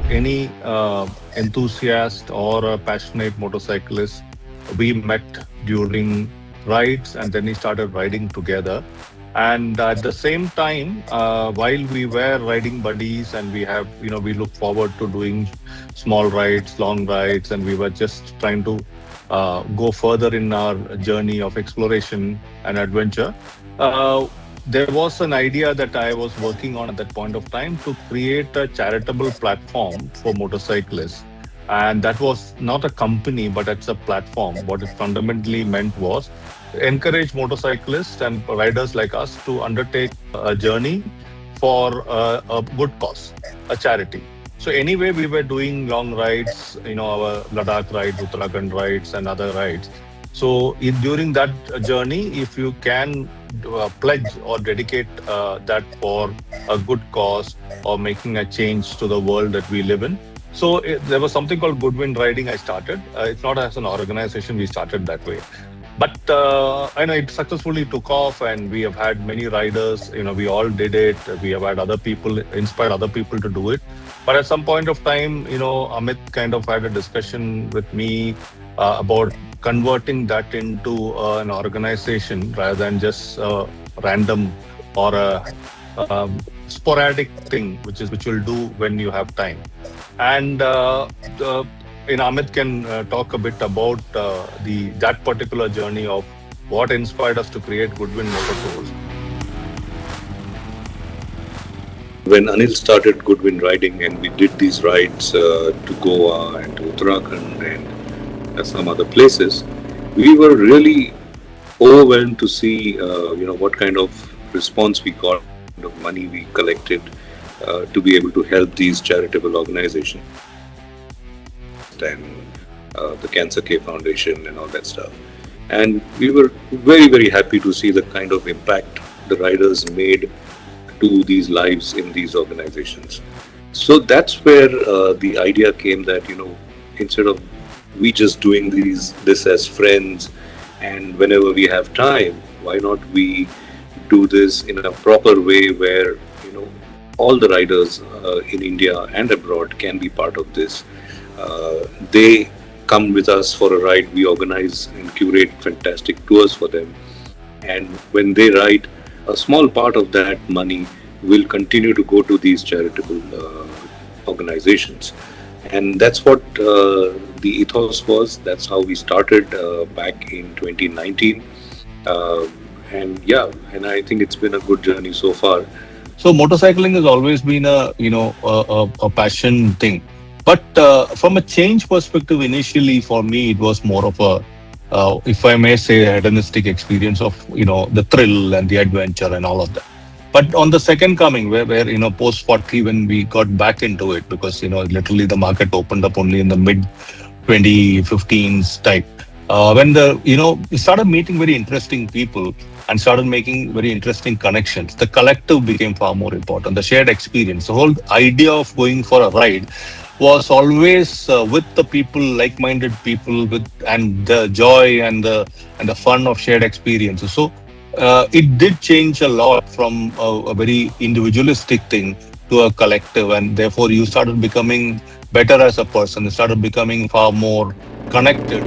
any enthusiast or a passionate motorcyclist. We met during rides, and then we started riding together. And at the same time, while we were riding buddies, and we look forward to doing small rides, long rides, and we were just trying to go further in our journey of exploration and adventure. Uh, there was an idea that I was working on at that point of time to create a charitable platform for motorcyclists. And that was not a company, but it's a platform. What it fundamentally meant was encourage motorcyclists and riders like us to undertake a journey for a good cause, a charity. So anyway, we were doing long rides, our Ladakh ride, Uttarakhand rides, and other rides. So during that journey, if you can pledge or dedicate that for a good cause or making a change to the world that we live in. So there was something called Goodwind Riding I started. It's not as an organization, we started that way. But I know it successfully took off, and we have had many riders. We all did it. We have had other people, inspired other people to do it. But at some point of time, Amit kind of had a discussion with me about converting that into an organization rather than just random or a sporadic thing, which you'll do when you have time. And Amit can talk a bit about that particular journey of what inspired us to create Goodwind Moto Tours. When Anil started Goodwind riding and we did these rides to Goa and to Uttarakhand and some other places, we were really overwhelmed to see what kind of response we got, what kind of money we collected to be able to help these charitable organizations and the Cancer Care Foundation and all that stuff. And we were very, very happy to see the kind of impact the riders made to these lives in these organizations. So that's where the idea came that, instead of we just doing this as friends and whenever we have time, why not we do this in a proper way where, all the riders in India and abroad can be part of this. They come with us for a ride. We organize and curate fantastic tours for them. And when they ride, a small part of that money will continue to go to these charitable organizations. And that's what the ethos was. That's how we started back in 2019. And I think it's been a good journey so far. So motorcycling has always been a passion thing. But from a change perspective, initially for me, it was more of a, if I may say, hedonistic experience of, the thrill and the adventure and all of that. But on the second coming, where post 40, when we got back into it, because, literally the market opened up only in the mid 2015s type, when we started meeting very interesting people and started making very interesting connections, the collective became far more important, the shared experience. The whole idea of going for a ride was always with the people, like-minded people, and the joy and the fun of shared experiences. So it did change a lot from a very individualistic thing to a collective, and therefore you started becoming better as a person. You started becoming far more connected.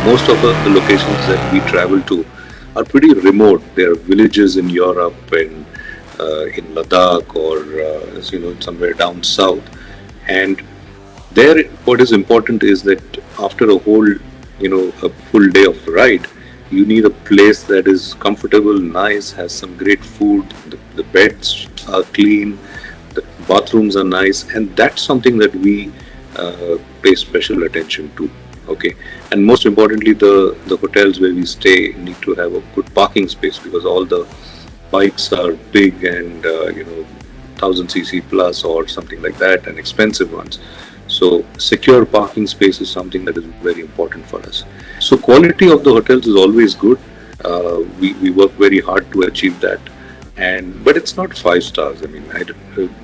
Most of the locations that we travel to are pretty remote. There are villages in Europe and in Ladakh or somewhere down south. And there, what is important is that after a whole, a full day of ride, you need a place that is comfortable, nice, has some great food, the beds are clean, the bathrooms are nice, and that's something that we pay special attention to. Okay, and most importantly, the hotels where we stay need to have a good parking space, because all the bikes are big and 1000cc plus or something like that, and expensive ones. So secure parking space is something that is very important for us. So quality of the hotels is always good. We work very hard to achieve that, but it's not 5 stars.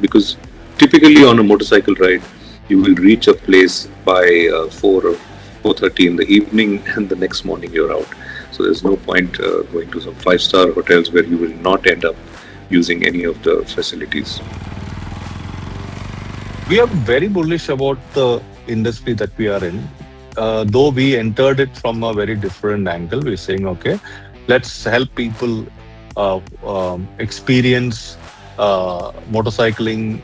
Because typically on a motorcycle ride, you will reach a place by 4 or 4:30 in the evening, and the next morning you're out. So there's no point going to some 5-star hotels where you will not end up using any of the facilities. We are very bullish about the industry that we are in. Though we entered it from a very different angle, we're saying, okay, let's help people experience motorcycling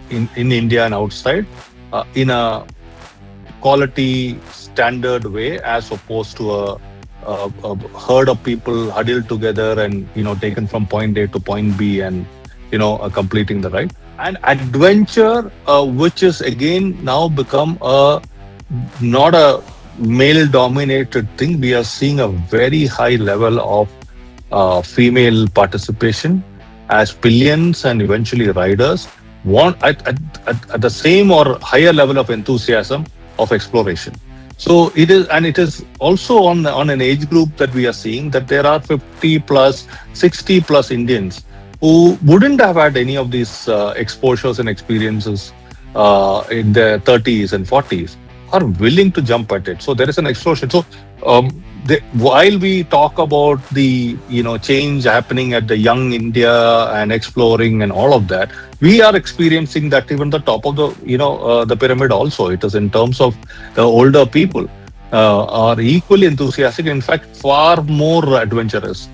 in India and outside in a quality standard way, as opposed to a herd of people huddled together and taken from point A to point B and completing the ride. And adventure, which is again now become a not a male dominated thing. We are seeing a very high level of female participation as pillions and eventually riders want at the same or higher level of enthusiasm of exploration. So it is also on an age group that we are seeing that there are 50 plus, 60 plus Indians who wouldn't have had any of these exposures and experiences in their 30s and 40s are willing to jump at it. So there is an explosion. So while we talk about the change happening at the young India and exploring and all of that, we are experiencing that even the top of the pyramid also. It is in terms of the older people are equally enthusiastic. In fact, far more adventurous.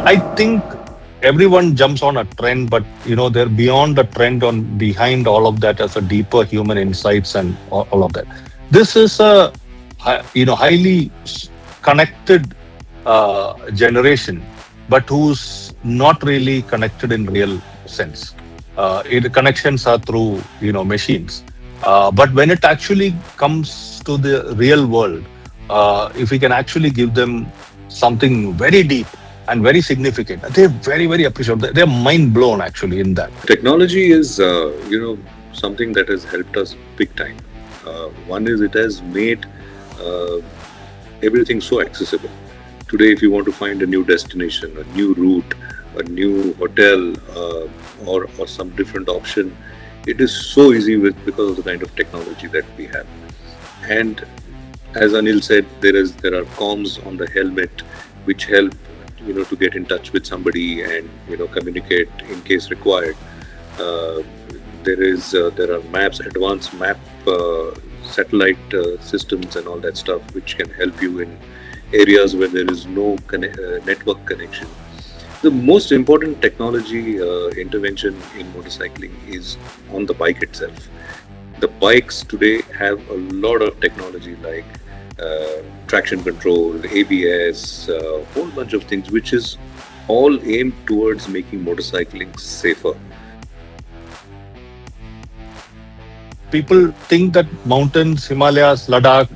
I think everyone jumps on a trend, but they're beyond the trend. On behind all of that as a deeper human insights and all of that. This is a highly connected generation, but who's not really connected in real sense. Connections are through machines, but when it actually comes to the real world, if we can actually give them something very deep and very significant, they're very, very appreciative. They're mind blown actually in that. Technology is something that has helped us big time. One is it has made everything so accessible. Today, if you want to find a new destination, a new route, a new hotel, or some different option, it is so easy because of the kind of technology that we have. And as Anil said, there are comms on the helmet which help to get in touch with somebody and communicate in case required. There are maps, advanced map satellite systems and all that stuff which can help you in areas where there is no network connection. The most important technology intervention in motorcycling is on the bike itself. The bikes today have a lot of technology like traction control, ABS, a whole bunch of things which is all aimed towards making motorcycling safer. People think that mountains, Himalayas, Ladakh,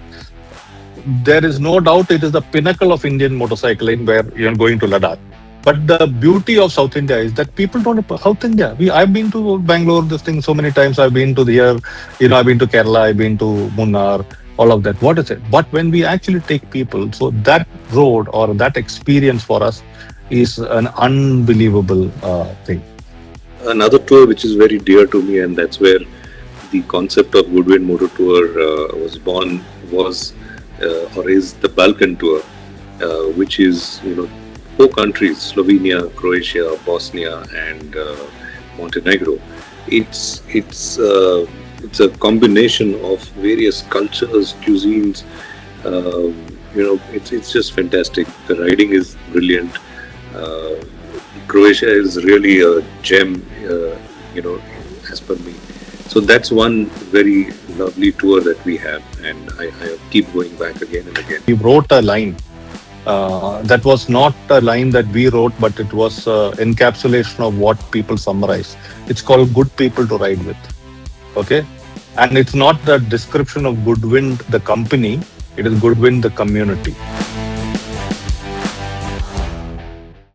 there is no doubt it is the pinnacle of Indian motorcycling where you're going to Ladakh. But the beauty of South India is that people don't know South India. I've been to Bangalore, this thing so many times. I've been to I've been to Kerala, I've been to Munnar, all of that. What is it? But when we actually take people, so that road or that experience for us is an unbelievable thing. Another tour which is very dear to me, and that's where the concept of Goodwind Moto Tour was born, is the Balkan Tour, which is 4 countries: Slovenia, Croatia, Bosnia, and Montenegro. It's a combination of various cultures, cuisines. It's just fantastic. The riding is brilliant. Croatia is really a gem, as per me. So that's one very lovely tour that we have, and I keep going back again and again. We wrote a line. That was not a line that we wrote, but it was encapsulation of what people summarize. It's called Good People to Ride With. Okay? And it's not the description of Goodwind, the company. It is Goodwind, the community.